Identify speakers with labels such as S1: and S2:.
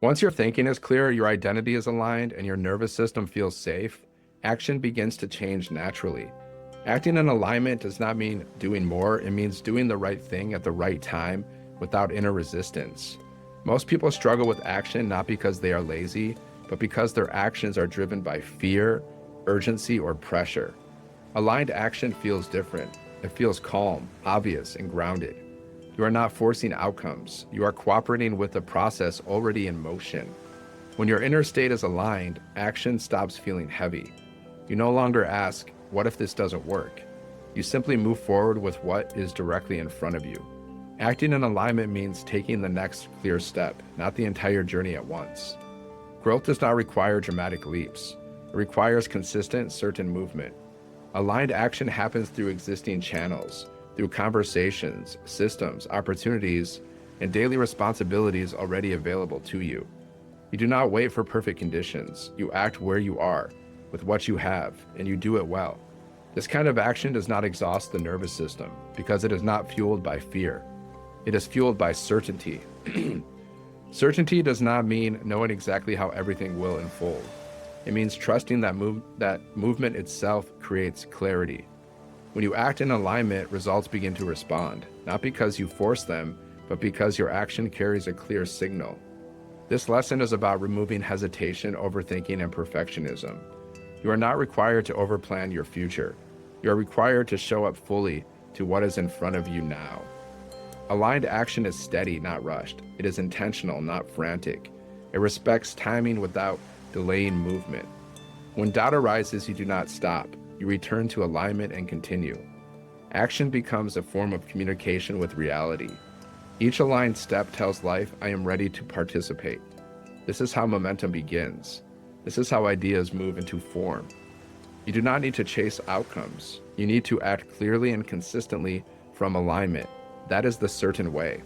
S1: Once your thinking is clear, your identity is aligned, and your nervous system feels safe, action begins to change naturally. Acting in alignment does not mean doing more, it means doing the right thing at the right time without inner resistance. Most people struggle with action not because they are lazy, but because their actions are driven by fear, urgency, or pressure. Aligned action feels different. It feels calm, obvious, and grounded. You are not forcing outcomes. You are cooperating with the process already in motion. When your inner state is aligned, action stops feeling heavy. You no longer ask, what if this doesn't work? You simply move forward with what is directly in front of you. Acting in alignment means taking the next clear step, not the entire journey at once. Growth does not require dramatic leaps. It requires consistent, certain movement. Aligned action happens through existing channels, through conversations, systems, opportunities, and daily responsibilities already available to you. You do not wait for perfect conditions. You act where you are, with what you have, and you do it well. This kind of action does not exhaust the nervous system because it is not fueled by fear. It is fueled by certainty. Certainty does not mean knowing exactly how everything will unfold. It means trusting that movement itself creates clarity. When you act in alignment, results begin to respond, not because you force them, but because your action carries a clear signal. This lesson is about removing hesitation, overthinking, and perfectionism. You are not required to overplan your future. You are required to show up fully to what is in front of you now. Aligned action is steady, not rushed. It is intentional, not frantic. It respects timing without delaying movement. When doubt arises, you do not stop. You return to alignment and continue. Action becomes a form of communication with reality. Each aligned step tells life, I am ready to participate. This is how momentum begins. This is how ideas move into form. You do not need to chase outcomes. You need to act clearly and consistently from alignment. That is the certain way.